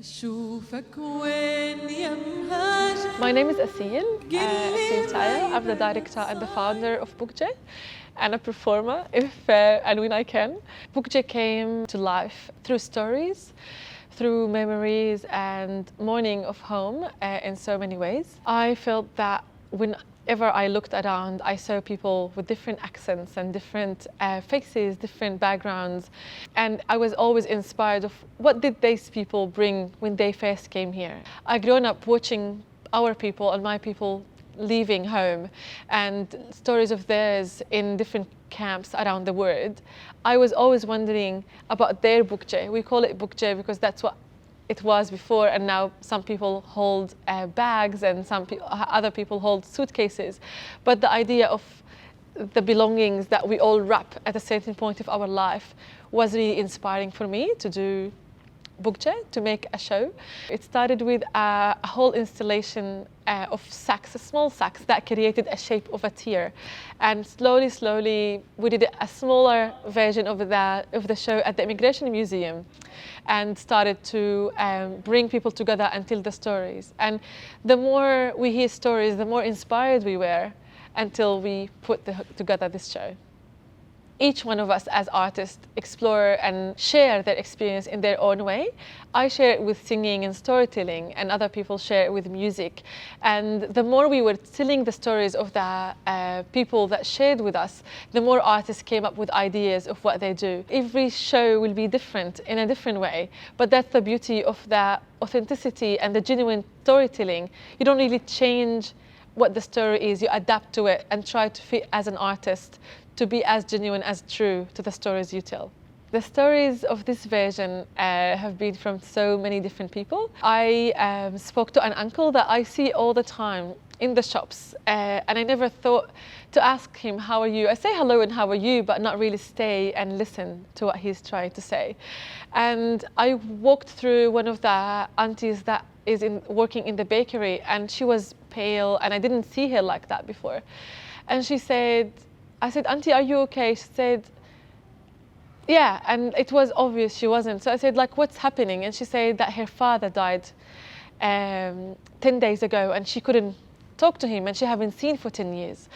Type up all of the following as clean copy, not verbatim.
My name is Aseel, tayah. I'm the director and the founder of Bookje and a performer if and when I can. Bookje came to life through stories, through memories and mourning of home in so many ways. I felt that whenever I looked around, I saw people with different accents and different faces, different backgrounds. And I was always inspired of what did these people bring when they first came here. I grown up watching our people and my people leaving home and stories of theirs in different camps around the world. I was always wondering about their Bookje. We call it Bookje because that's what it was before, and now some people hold bags and other people hold suitcases. But the idea of the belongings that we all wrap at a certain point of our life was really inspiring for me to do Bookje, to make a show. It started with a whole installation of sacks, small sacks that created a shape of a tear. And slowly, we did a smaller version of the show at the Immigration Museum and started to bring people together and tell the stories. And the more we hear stories, the more inspired we were until we put together this show. Each one of us as artists explore and share their experience in their own way. I share it with singing and storytelling, and other people share it with music. And the more we were telling the stories of the people that shared with us, the more artists came up with ideas of what they do. Every show will be different in a different way, but that's the beauty of the authenticity and the genuine storytelling. You don't really change what the story is, you adapt to it and try to fit as an artist to be as genuine as true to the stories you tell. The stories of this version have been from so many different people. I spoke to an uncle that I see all the time in the shops, and I never thought to ask him, how are you? I say hello and how are you, but not really stay and listen to what he's trying to say. And I walked through one of the aunties that is working in the bakery, and she was pale, and I didn't see her like that before. And she said, I said, Auntie, are you okay? She said, yeah, and it was obvious she wasn't. So I said, like, what's happening? And she said that her father died 10 days ago, and she couldn't talk to him, and she haven't seen for 10 years.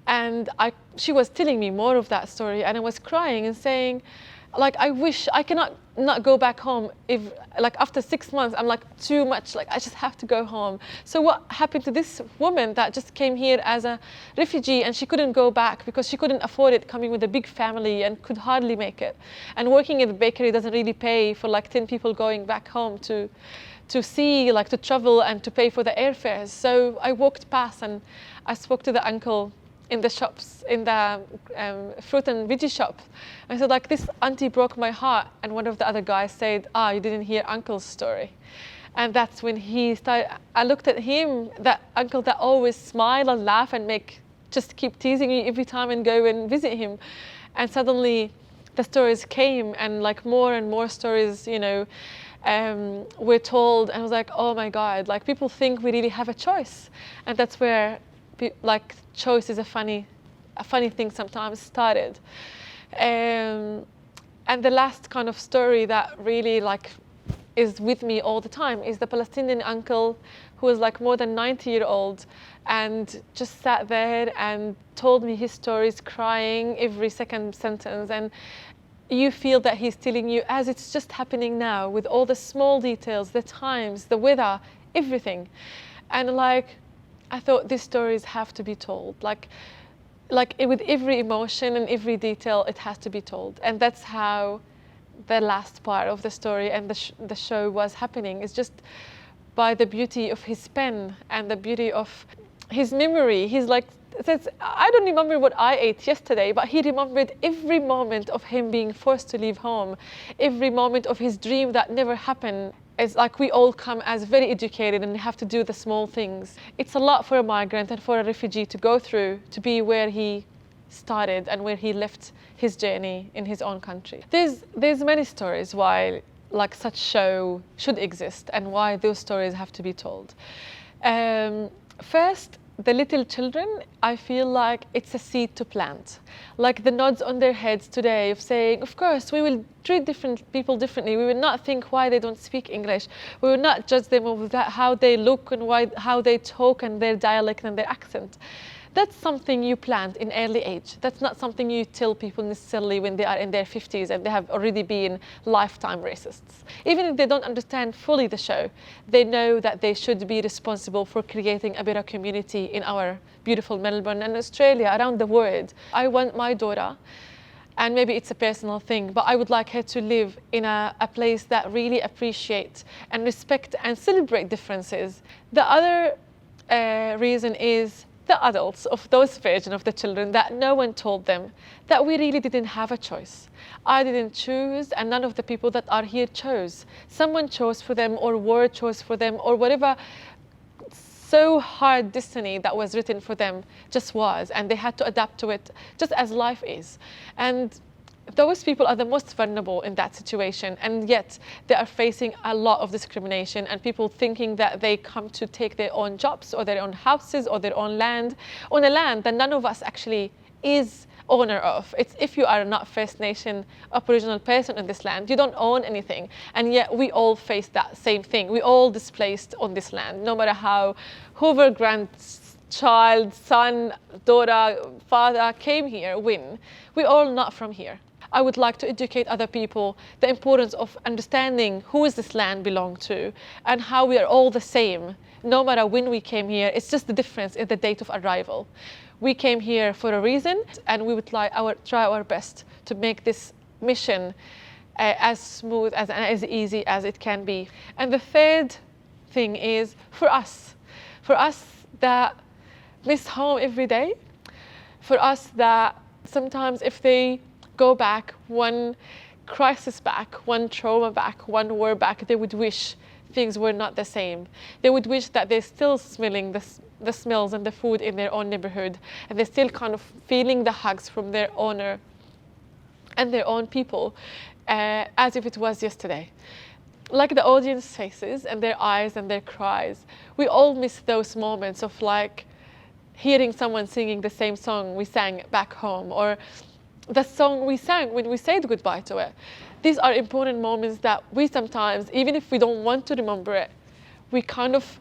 And she was telling me more of that story, and I was crying and saying, like, I wish I cannot not go back home. If, like, after 6 months, I'm like, too much, like, I just have to go home. So what happened to this woman that just came here as a refugee, and she couldn't go back because she couldn't afford it, coming with a big family and could hardly make it. And working in the bakery doesn't really pay for like 10 people going back home to see, like, to travel and to pay for the airfares. So I walked past and I spoke to the uncle in the shops, in the fruit and veggie shop. I said, like, this auntie broke my heart. And one of the other guys said, you didn't hear uncle's story. And that's when he started, I looked at him, that uncle that always smile and laugh and just keep teasing me every time and go and visit him. And suddenly the stories came, and like more and more stories, you know, were told. And I was like, oh my God, like, people think we really have a choice. And that's where like choice is a funny thing sometimes started. And the last kind of story that really like is with me all the time is the Palestinian uncle who was like more than 90-year-old and just sat there and told me his stories, crying every second sentence. And you feel that he's telling you as it's just happening now, with all the small details, the times, the weather, everything. And like, I thought these stories have to be told. Like with every emotion and every detail, it has to be told. And that's how the last part of the story and the show was happening. It's just by the beauty of his pen and the beauty of his memory. He's like, says, I don't remember what I ate yesterday, but he remembered every moment of him being forced to leave home, every moment of his dream that never happened. It's like we all come as very educated and have to do the small things. It's a lot for a migrant and for a refugee to go through to be where he started and where he left his journey in his own country. There's many stories why like such show should exist and why those stories have to be told. First, the little children, I feel like it's a seed to plant. Like the nods on their heads today of saying, of course, we will treat different people differently. We will not think why they don't speak English. We will not judge them over that, how they look and how they talk and their dialect and their accent. That's something you plant in early age. That's not something you tell people necessarily when they are in their 50s and they have already been lifetime racists. Even if they don't understand fully the show, they know that they should be responsible for creating a better community in our beautiful Melbourne and Australia, around the world. I want my daughter, and maybe it's a personal thing, but I would like her to live in a place that really appreciates and respect and celebrate differences. The other reason is the adults of those versions of the children that no one told them that we really didn't have a choice. I didn't choose, and none of the people that are here chose. Someone chose for them, or word chose for them, or whatever so hard destiny that was written for them just was, and they had to adapt to it just as life is. And those people are the most vulnerable in that situation, and yet they are facing a lot of discrimination and people thinking that they come to take their own jobs or their own houses or their own land on a land that none of us actually is owner of. It's if you are not First Nation Aboriginal person in this land, you don't own anything, and yet we all face that same thing. We all displaced on this land, no matter how whoever grandchild, son, daughter, father came here, we all not from here. I would like to educate other people the importance of understanding who is this land belong to and how we are all the same, no matter when we came here. It's just the difference in the date of arrival. We came here for a reason, and we would try our best to make this mission as smooth and as easy as it can be. And the third thing is for us that miss home every day, for us that sometimes if they go back one crisis back, one trauma back, one war back, they would wish things were not the same. They would wish that they're still smelling the smells and the food in their own neighborhood, and they're still kind of feeling the hugs from their owner and their own people as if it was yesterday. Like the audience faces and their eyes and their cries, we all miss those moments of like hearing someone singing the same song we sang back home, or the song we sang when we said goodbye to it. These are important moments that we sometimes, even if we don't want to remember it, we kind of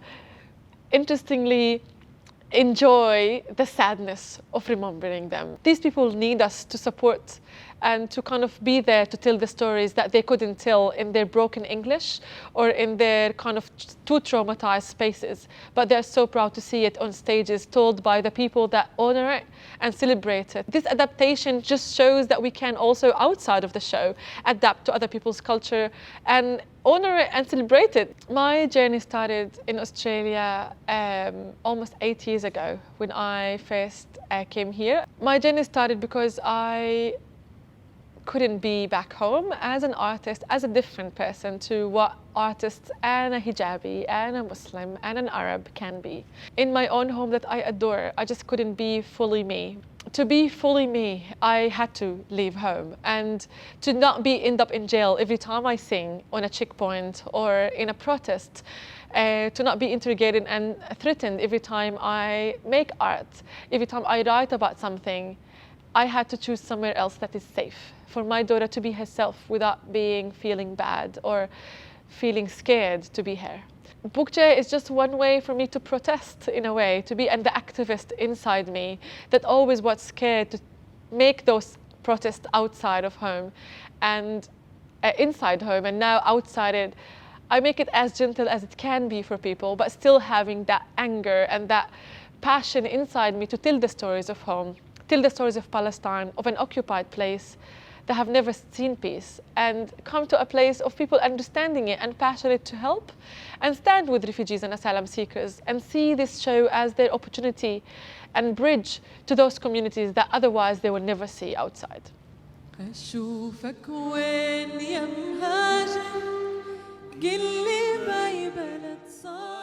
interestingly enjoy the sadness of remembering them. These people need us to support and to kind of be there to tell the stories that they couldn't tell in their broken English or in their kind of too traumatized spaces. But they're so proud to see it on stages told by the people that honor it and celebrate it. This adaptation just shows that we can also, outside of the show, adapt to other people's culture and honor it and celebrate it. My journey started in Australia almost 8 years ago when I first came here. My journey started because I couldn't be back home as an artist, as a different person to what artists and a hijabi and a Muslim and an Arab can be. In my own home that I adore, I just couldn't be fully me. To be fully me, I had to leave home, and to not end up in jail every time I sing on a checkpoint or in a protest, to not be interrogated and threatened every time I make art, every time I write about something. I had to choose somewhere else that is safe for my daughter to be herself without feeling bad or feeling scared to be here. Bukje is just one way for me to protest, in a way, to be the activist inside me that always was scared to make those protests outside of home and inside home, and now outside it, I make it as gentle as it can be for people, but still having that anger and that passion inside me to tell the stories of home, tell the stories of Palestine, of an occupied place that have never seen peace, and come to a place of people understanding it and passionate to help and stand with refugees and asylum seekers and see this show as their opportunity and bridge to those communities that otherwise they will never see outside. أشوفك وين يا مهاجر قل لي باي بلد صار